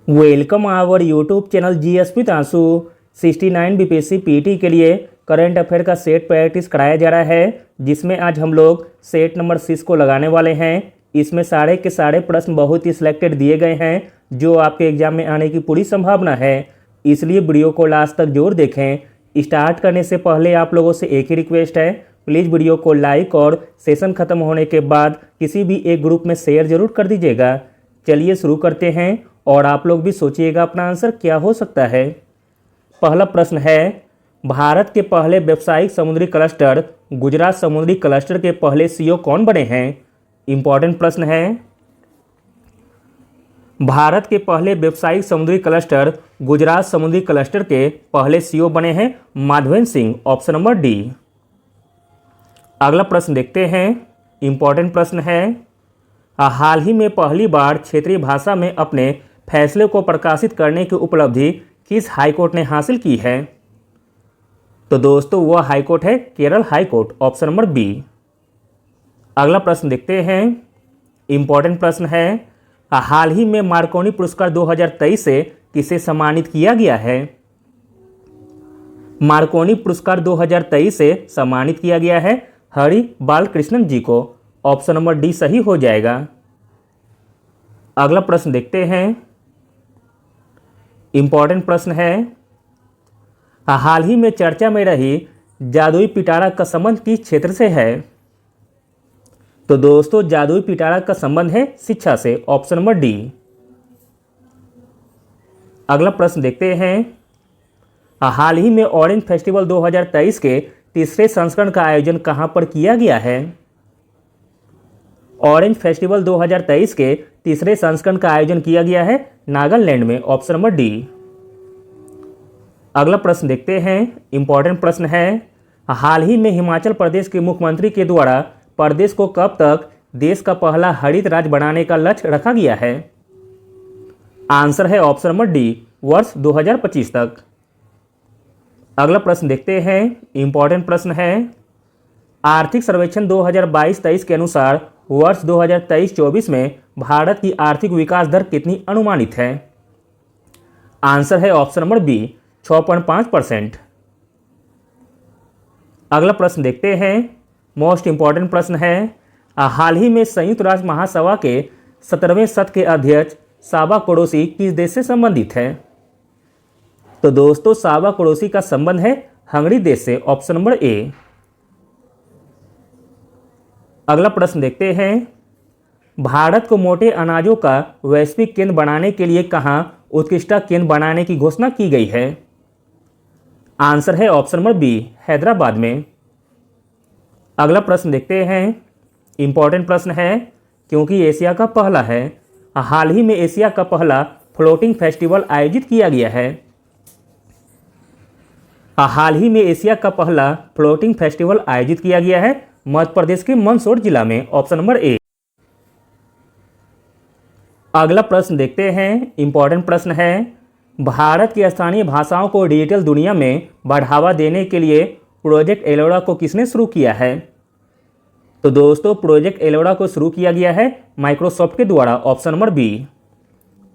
Welcome our YouTube channel GSP तांसु 69 BPSC PT के लिए करंट अफेयर का सेट प्रैक्टिस कराया जा रहा है, जिसमें आज हम लोग सेट नंबर 6 को लगाने वाले हैं। इसमें सारे के सारे प्रश्न बहुत ही सिलेक्टेड दिए गए हैं जो आपके एग्जाम में आने की पूरी संभावना है, इसलिए वीडियो को लास्ट तक जरूर देखें। स्टार्ट करने से पहले आप लोगों से एक ही रिक्वेस्ट है, प्लीज़ वीडियो को लाइक और सेशन ख़त्म होने के बाद किसी भी एक ग्रुप में शेयर जरूर कर दीजिएगा। चलिए शुरू करते हैं और आप लोग भी सोचिएगा अपना आंसर क्या हो सकता है। पहला प्रश्न है, भारत के पहले व्यावसायिक समुद्री क्लस्टर गुजरात समुद्री क्लस्टर के पहले सीईओ कौन बने हैं। इंपॉर्टेंट प्रश्न है। भारत के पहले व्यावसायिक समुद्री क्लस्टर गुजरात समुद्री क्लस्टर के पहले सीईओ बने हैं Madhavendra Singh, option number D. अगला प्रश्न देखते हैं। इंपॉर्टेंट प्रश्न है, हाल ही में पहली बार क्षेत्रीय भाषा में अपने फैसले को प्रकाशित करने की उपलब्धि किस हाईकोर्ट ने हासिल की है। तो दोस्तों वह हाईकोर्ट है Kerala high court, option number B. अगला प्रश्न देखते हैं। इंपॉर्टेंट प्रश्न है, हाल ही में मार्कोनी पुरस्कार 2023 से किसे सम्मानित किया गया है। मार्कोनी पुरस्कार 2023 से सम्मानित किया गया है हरि बालकृष्णन जी को, ऑप्शन नंबर डी सही हो जाएगा। अगला प्रश्न देखते हैं। इंपॉर्टेंट प्रश्न है, हाल ही में चर्चा में रही जादुई पिटारा का संबंध किस क्षेत्र से है। तो दोस्तों जादुई पिटारा का संबंध है शिक्षा से, ऑप्शन नंबर डी। अगला प्रश्न देखते हैं। हाल ही में ऑरेंज फेस्टिवल 2023 के तीसरे संस्करण का आयोजन कहां पर किया गया है। ऑरेंज फेस्टिवल 2023 के तीसरे संस्करण का आयोजन किया गया है नागालैंड में, ऑप्शन नंबर डी। अगला प्रश्न देखते हैं। इंपॉर्टेंट प्रश्न है, हाल ही में हिमाचल प्रदेश के मुख्यमंत्री के द्वारा प्रदेश को कब तक देश का पहला हरित राज्य बनाने का लक्ष्य रखा गया है। आंसर है ऑप्शन नंबर डी, वर्ष 2025 तक। अगला प्रश्न देखते हैं। इंपॉर्टेंट प्रश्न है, आर्थिक सर्वेक्षण 2022-23 के अनुसार वर्ष 2023-24 में भारत की आर्थिक विकास दर कितनी अनुमानित है। आंसर है ऑप्शन नंबर बी, 6.5%। अगला प्रश्न देखते हैं। मोस्ट इंपॉर्टेंट प्रश्न है, हाल ही में संयुक्त राष्ट्र महासभा के 17वें सत्र के अध्यक्ष साबा कुरैशी किस देश से संबंधित है। तो दोस्तों साबा कुरैशी का संबंध है हंगरी देश से, ऑप्शन नंबर ए। अगला प्रश्न देखते हैं। भारत को मोटे अनाजों का वैश्विक केंद्र बनाने के लिए कहां उत्कृष्टता केंद्र बनाने की घोषणा की गई है। आंसर है ऑप्शन नंबर बी, हैदराबाद में। अगला प्रश्न देखते हैं। इंपॉर्टेंट प्रश्न है, क्योंकि एशिया का पहला है, हाल ही में एशिया का पहला फ्लोटिंग फेस्टिवल आयोजित किया गया है। हाल ही में एशिया का पहला फ्लोटिंग फेस्टिवल आयोजित किया गया है मध्य प्रदेश के मंदसौर जिला में, ऑप्शन नंबर ए। अगला प्रश्न देखते हैं। इंपॉर्टेंट प्रश्न है, भारत की स्थानीय भाषाओं को डिजिटल दुनिया में बढ़ावा देने के लिए प्रोजेक्ट एलोरा को किसने शुरू किया है। तो दोस्तों प्रोजेक्ट एलोरा को शुरू किया गया है माइक्रोसॉफ्ट के द्वारा, ऑप्शन नंबर बी।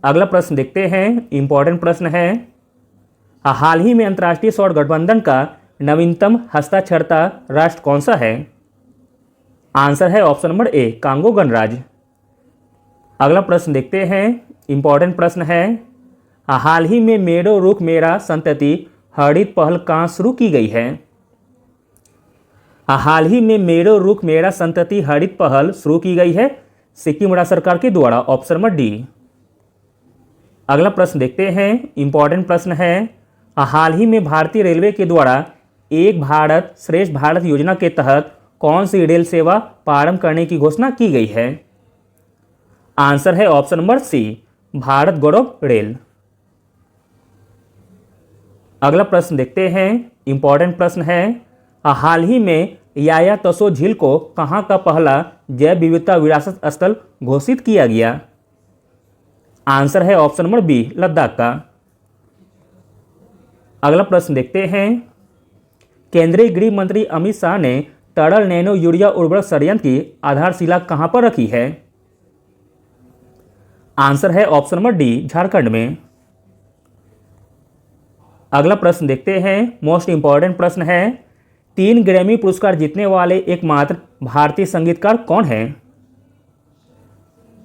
अगला प्रश्न देखते हैं। इंपॉर्टेंट प्रश्न है, हाल ही में अंतर्राष्ट्रीय सौर गठबंधन का नवीनतम हस्ताक्षरता राष्ट्र कौन सा है। आंसर है ऑप्शन नंबर ए, कांगो गणराज्य। अगला प्रश्न देखते हैं। इंपॉर्टेंट प्रश्न है, हाल ही में मेरो रुख मेरा संतति हरित पहल कहाँ शुरू की गई है। हाल ही में मेरो रुख मेरा संतति हरित पहल शुरू की गई है सिक्किम राज्य सरकार के द्वारा, ऑप्शन नंबर डी। अगला प्रश्न देखते हैं। इंपॉर्टेंट प्रश्न है, हाल ही में भारतीय रेलवे के द्वारा एक भारत श्रेष्ठ भारत योजना के तहत कौन सी रेल सेवा प्रारंभ करने की घोषणा की गई है। आंसर है ऑप्शन नंबर सी, भारत गौरव रेल। अगला प्रश्न देखते हैं। इंपॉर्टेंट प्रश्न है, हाल ही में याया तसो झील को कहां का पहला जैव विविधता विरासत स्थल घोषित किया गया। आंसर है ऑप्शन नंबर बी, लद्दाख का। अगला प्रश्न देखते हैं। केंद्रीय गृह मंत्री अमित शाह ने तरल नैनो यूरिया उर्वरक संयंत्र की आधारशिला कहां पर रखी है। आंसर है ऑप्शन नंबर डी, झारखंड में। अगला प्रश्न देखते हैं, मोस्ट इंपॉर्टेंट प्रश्न है, 3 ग्रैमी पुरस्कार जीतने वाले एकमात्र भारतीय संगीतकार कौन हैं?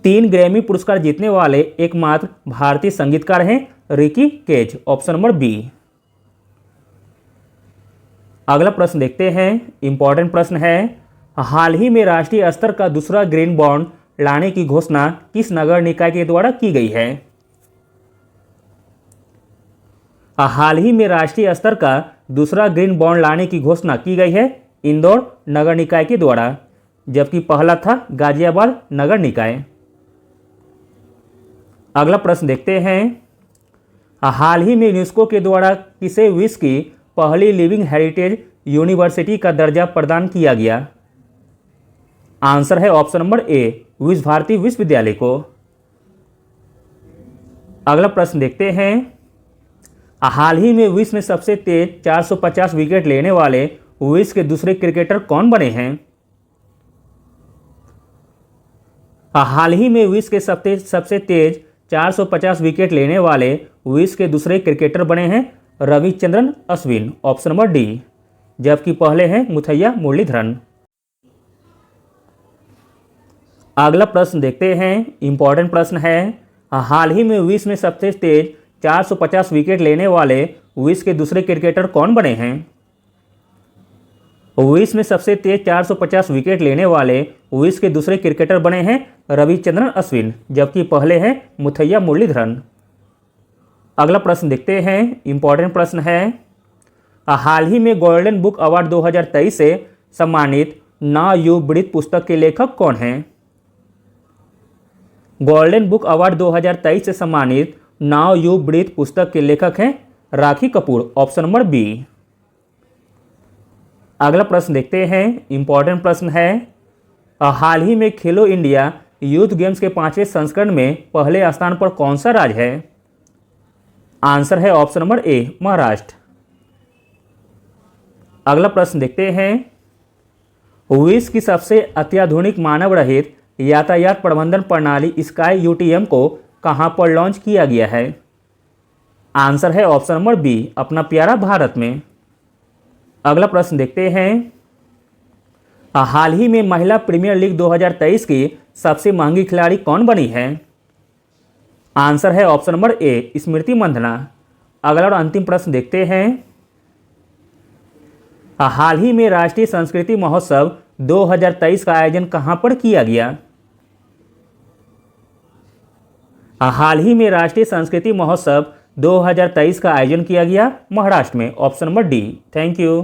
3 ग्रैमी पुरस्कार जीतने वाले एकमात्र भारतीय संगीतकार हैं Ricky Kej, option number B. अगला प्रश्न देखते हैं, इंपॉर्टेंट प्रश्न है, हाल ही में राष्ट्रीय स्तर का दूसरा ग्रीन बॉन्ड लाने की घोषणा किस नगर निकाय के द्वारा की गई है? हाल ही में राष्ट्रीय स्तर का दूसरा ग्रीन बॉन्ड लाने की घोषणा की गई है इंदौर नगर निकाय के द्वारा, जबकि पहला था गाजियाबाद नगर निकाय। अगला प्रश्न देखते हैं, हाल ही में यूनेस्को के द्वारा किसे विश्व की पहली लिविंग हेरिटेज यूनिवर्सिटी का दर्जा प्रदान किया गया? आंसर है ऑप्शन नंबर ए, विश्व भारती विश्वविद्यालय को। अगला प्रश्न देखते हैं, हाल ही में विश्व में सबसे तेज 450 विकेट लेने वाले विश्व के दूसरे क्रिकेटर कौन बने हैं? हाल ही में विश्व के सबसे तेज 450 विकेट लेने वाले विश्व के दूसरे क्रिकेटर बने हैं Ravichandran Ashwin, option number D, जबकि पहले हैं मुथैया मुरलीधरन। अगला प्रश्न देखते हैं, इंपॉर्टेंट प्रश्न है, हाल ही में विश्व में सबसे तेज 450 विकेट लेने वाले विश्व के दूसरे क्रिकेटर कौन बने हैं? विश्व में सबसे तेज 450 विकेट लेने वाले विश्व के दूसरे क्रिकेटर बने हैं रविचंद्रन अश्विन, जबकि पहले हैं मुथैया मुरलीधरन। अगला प्रश्न देखते हैं, इंपॉर्टेंट प्रश्न है, हाल ही में गोल्डन बुक अवार्ड 2023 से सम्मानित नाउ यू ब्रीथ पुस्तक के लेखक कौन हैं? गोल्डन बुक अवार्ड 2023 से सम्मानित नाउ यू ब्रीथ पुस्तक के लेखक हैं राखी कपूर, ऑप्शन नंबर बी। अगला प्रश्न देखते हैं, इंपॉर्टेंट प्रश्न है, हाल ही में खेलो इंडिया यूथ गेम्स के 5वें संस्करण में पहले स्थान पर कौन सा राज्य है? आंसर है ऑप्शन नंबर ए, महाराष्ट्र। अगला प्रश्न देखते हैं, विश्व की सबसे अत्याधुनिक मानव रहित यातायात प्रबंधन प्रणाली स्काई यूटीएम को कहां पर लॉन्च किया गया है? आंसर है ऑप्शन नंबर बी, अपना प्यारा भारत में। अगला प्रश्न देखते हैं, हाल ही में महिला प्रीमियर लीग 2023 की सबसे महंगी खिलाड़ी कौन बनी है? आंसर है ऑप्शन नंबर ए, स्मृति मंधना। अगला और अंतिम प्रश्न देखते हैं, हाल ही में राष्ट्रीय संस्कृति महोत्सव 2023 का आयोजन कहां पर किया गया? हाल ही में राष्ट्रीय संस्कृति महोत्सव 2023 का आयोजन किया गया महाराष्ट्र में, option number D. Thank you.